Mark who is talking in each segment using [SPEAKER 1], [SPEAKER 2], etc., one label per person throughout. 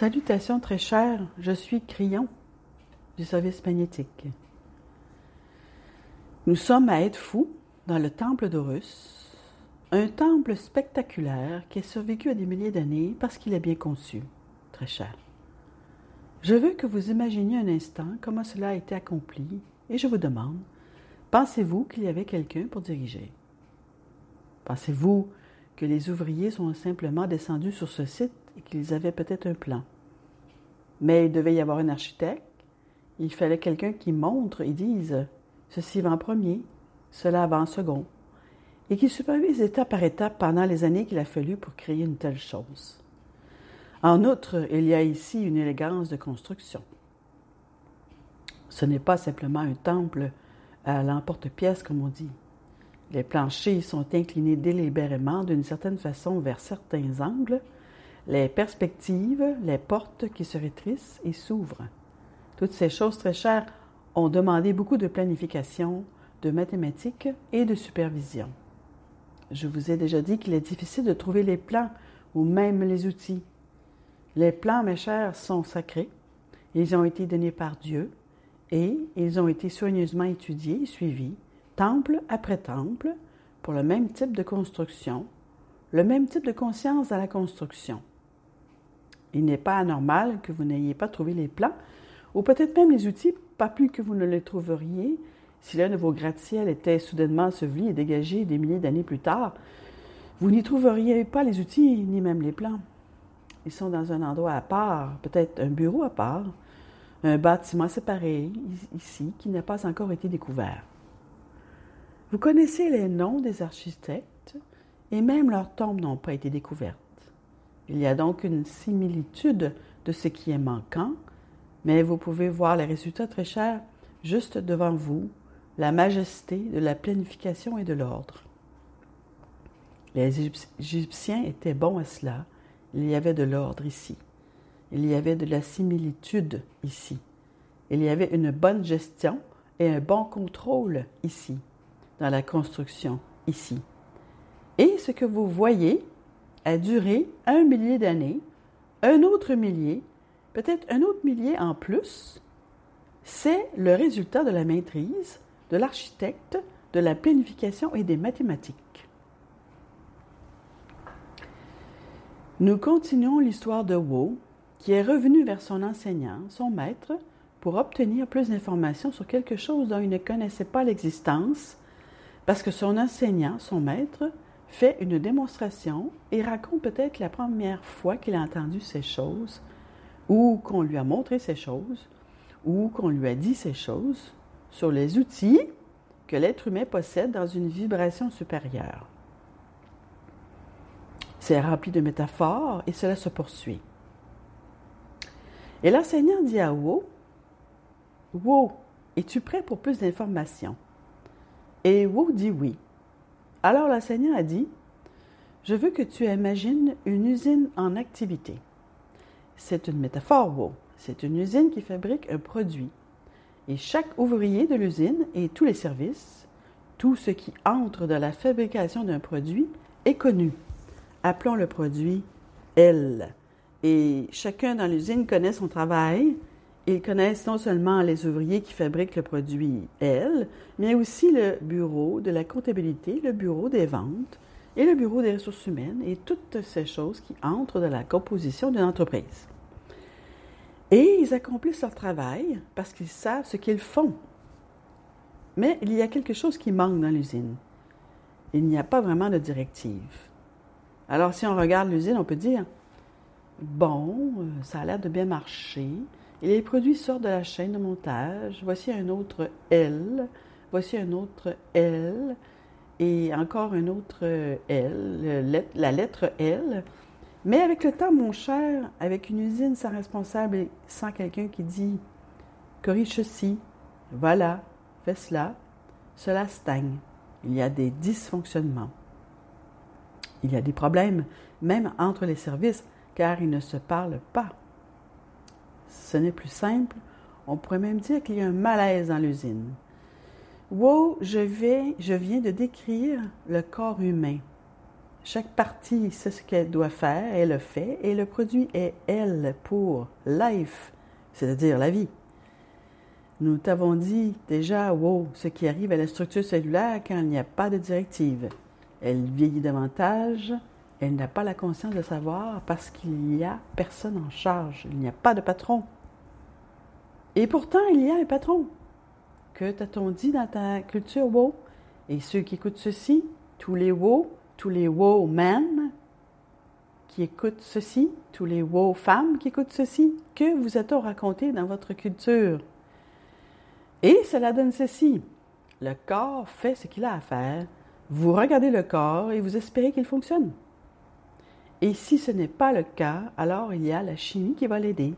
[SPEAKER 1] Salutations très chères, je suis Crillon du service magnétique. Nous sommes à Edfou, dans le temple d'Horus, un temple spectaculaire qui a survécu à des milliers d'années parce qu'il est bien conçu, très cher. Je veux que vous imaginiez un instant comment cela a été accompli et je vous demande, pensez-vous qu'il y avait quelqu'un pour diriger? Pensez-vous que les ouvriers sont simplement descendus sur ce site et qu'ils avaient peut-être un plan? Mais il devait y avoir un architecte, il fallait quelqu'un qui montre et dise « ceci va en premier, cela va en second » et qui supervise étape par étape pendant les années qu'il a fallu pour créer une telle chose. En outre, il y a ici une élégance de construction. Ce n'est pas simplement un temple à l'emporte-pièce, comme on dit. Les planchers sont inclinés délibérément d'une certaine façon vers certains angles, les perspectives, les portes qui se rétrécissent et s'ouvrent. Toutes ces choses très chères ont demandé beaucoup de planification, de mathématiques et de supervision. Je vous ai déjà dit qu'il est difficile de trouver les plans ou même les outils. Les plans, mes chers, sont sacrés. Ils ont été donnés par Dieu et ils ont été soigneusement étudiés et suivis, temple après temple, pour le même type de construction, le même type de conscience dans la construction. Il n'est pas anormal que vous n'ayez pas trouvé les plans, ou peut-être même les outils, pas plus que vous ne les trouveriez si l'un de vos gratte-ciels était soudainement enseveli et dégagé des milliers d'années plus tard. Vous n'y trouveriez pas les outils, ni même les plans. Ils sont dans un endroit à part, peut-être un bureau à part, un bâtiment séparé ici qui n'a pas encore été découvert. Vous connaissez les noms des architectes et même leurs tombes n'ont pas été découvertes. Il y a donc une similitude de ce qui est manquant, mais vous pouvez voir les résultats très chers juste devant vous, la majesté de la planification et de l'ordre. Les Égyptiens étaient bons à cela. Il y avait de l'ordre ici. Il y avait de la similitude ici. Il y avait une bonne gestion et un bon contrôle ici, dans la construction ici. Et ce que vous voyez a duré 1 millier d'années, un autre millier, peut-être un autre millier en plus. C'est le résultat de la maîtrise, de l'architecte, de la planification et des mathématiques. Nous continuons l'histoire de Wo, qui est revenu vers son enseignant, son maître, pour obtenir plus d'informations sur quelque chose dont il ne connaissait pas l'existence, parce que son enseignant, son maître, fait une démonstration et raconte peut-être la première fois qu'il a entendu ces choses, ou qu'on lui a montré ces choses, ou qu'on lui a dit ces choses, sur les outils que l'être humain possède dans une vibration supérieure. C'est rempli de métaphores et cela se poursuit. Et l'enseignant dit à Wo, « Wo, es-tu prêt pour plus d'informations? » Et Wo dit oui. Alors l'enseignant a dit, « Je veux que tu imagines une usine en activité. » C'est une métaphore, Wo. C'est une usine qui fabrique un produit. Et chaque ouvrier de l'usine et tous les services, tout ce qui entre dans la fabrication d'un produit est connu. Appelons le produit L. Et chacun dans l'usine connaît son travail. Ils connaissent non seulement les ouvriers qui fabriquent le produit L, mais aussi le bureau de la comptabilité, le bureau des ventes et le bureau des ressources humaines et toutes ces choses qui entrent dans la composition d'une entreprise. Et ils accomplissent leur travail parce qu'ils savent ce qu'ils font. Mais il y a quelque chose qui manque dans l'usine. Il n'y a pas vraiment de directive. Alors si on regarde l'usine, on peut dire « Bon, ça a l'air de bien marcher. Et les produits sortent de la chaîne de montage. Voici un autre L. Voici un autre L. Et encore un autre L, la lettre L. » Mais avec le temps, mon cher, avec une usine sans responsable et sans quelqu'un qui dit « corrige ceci, voilà, fais cela », cela stagne. Il y a des dysfonctionnements. Il y a des problèmes, même entre les services, car ils ne se parlent pas. Ce n'est plus simple, on pourrait même dire qu'il y a un malaise dans l'usine. Wow, je viens de décrire le corps humain. Chaque partie sait ce qu'elle doit faire, elle le fait, et le produit est elle pour life, c'est-à-dire la vie. Nous t'avons dit déjà, wow, ce qui arrive à la structure cellulaire quand il n'y a pas de directive. Elle vieillit davantage, elle n'a pas la conscience de savoir parce qu'il n'y a personne en charge, il n'y a pas de patron. Et pourtant, il y a un patron. Que t'a-t-on dit dans ta culture wow? Et ceux qui écoutent ceci, tous les wow men qui écoutent ceci, tous les wow femmes qui écoutent ceci, que vous a-t-on raconté dans votre culture? Et cela donne ceci. Le corps fait ce qu'il a à faire. Vous regardez le corps et vous espérez qu'il fonctionne. Et si ce n'est pas le cas, alors il y a la chimie qui va l'aider.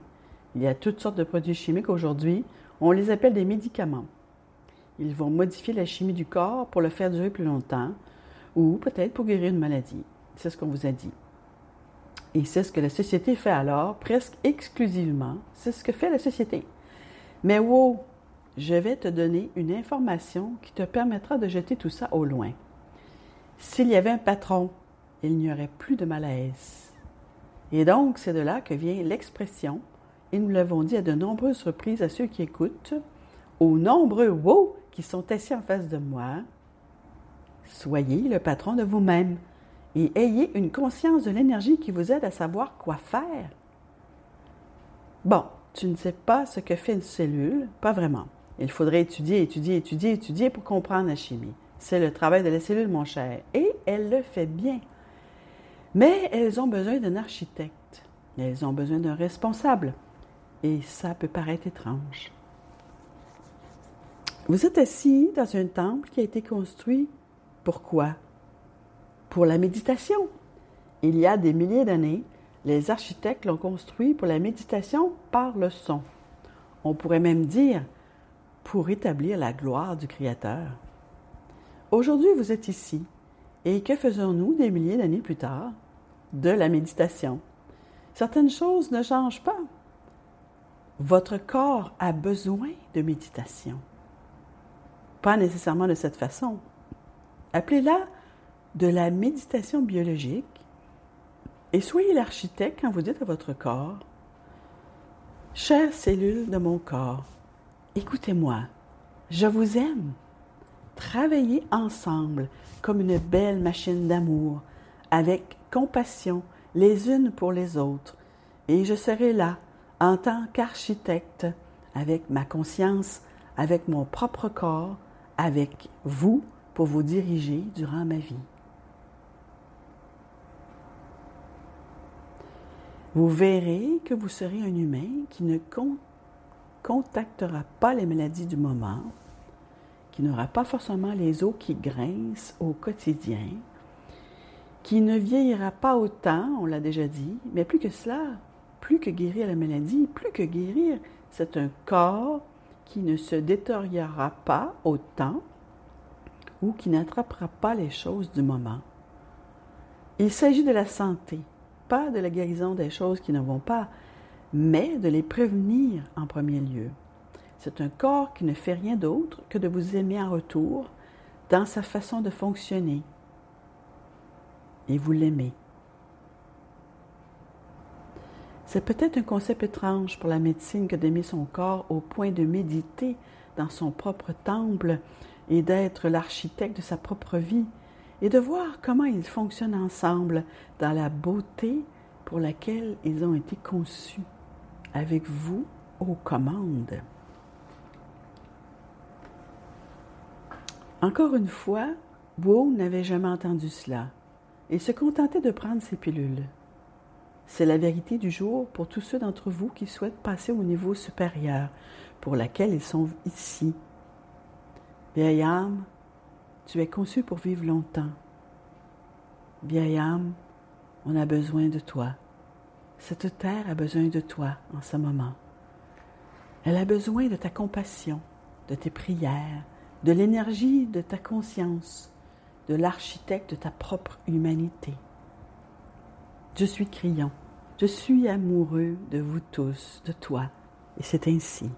[SPEAKER 1] Il y a toutes sortes de produits chimiques aujourd'hui. On les appelle des médicaments. Ils vont modifier la chimie du corps pour le faire durer plus longtemps ou peut-être pour guérir une maladie. C'est ce qu'on vous a dit. Et c'est ce que la société fait alors, presque exclusivement. C'est ce que fait la société. Mais wow! Je vais te donner une information qui te permettra de jeter tout ça au loin. S'il y avait un patron, il n'y aurait plus de malaise. Et donc, c'est de là que vient l'expression, et nous l'avons dit à de nombreuses reprises à ceux qui écoutent, aux nombreux wow qui sont assis en face de moi, soyez le patron de vous-même et ayez une conscience de l'énergie qui vous aide à savoir quoi faire. Bon, tu ne sais pas ce que fait une cellule, pas vraiment. Il faudrait étudier pour comprendre la chimie. C'est le travail de la cellule, mon cher, et elle le fait bien. Mais elles ont besoin d'un architecte, elles ont besoin d'un responsable, et ça peut paraître étrange. Vous êtes assis dans un temple qui a été construit, pourquoi? Pour la méditation. Il y a des milliers d'années, les architectes l'ont construit pour la méditation par le son. On pourrait même dire pour établir la gloire du Créateur. Aujourd'hui, vous êtes ici. Et que faisons-nous des milliers d'années plus tard? De la méditation. Certaines choses ne changent pas. Votre corps a besoin de méditation. Pas nécessairement de cette façon. Appelez-la de la méditation biologique et soyez l'architecte quand vous dites à votre corps « Chères cellules de mon corps, écoutez-moi, je vous aime. Travaillez ensemble comme une belle machine d'amour, avec compassion les unes pour les autres, et je serai là en tant qu'architecte, avec ma conscience, avec mon propre corps, avec vous pour vous diriger durant ma vie. » Vous verrez que vous serez un humain qui ne contactera pas les maladies du moment, qui n'aura pas forcément les os qui grincent au quotidien, qui ne vieillira pas autant, on l'a déjà dit, mais plus que cela, plus que guérir la maladie, plus que guérir, c'est un corps qui ne se détériorera pas autant ou qui n'attrapera pas les choses du moment. Il s'agit de la santé, pas de la guérison des choses qui ne vont pas, mais de les prévenir en premier lieu. C'est un corps qui ne fait rien d'autre que de vous aimer en retour dans sa façon de fonctionner. Et vous l'aimez. C'est peut-être un concept étrange pour la médecine que d'aimer son corps au point de méditer dans son propre temple et d'être l'architecte de sa propre vie et de voir comment ils fonctionnent ensemble dans la beauté pour laquelle ils ont été conçus, avec vous aux commandes. Encore une fois, Wu n'avait jamais entendu cela et se contentait de prendre ses pilules. C'est la vérité du jour pour tous ceux d'entre vous qui souhaitent passer au niveau supérieur, pour laquelle ils sont ici. Vieille âme, tu es conçu pour vivre longtemps. Vieille âme, on a besoin de toi. Cette terre a besoin de toi en ce moment. Elle a besoin de ta compassion, de tes prières, de l'énergie de ta conscience, de l'architecte de ta propre humanité. Je suis Crillon, je suis amoureux de vous tous, de toi, et c'est ainsi.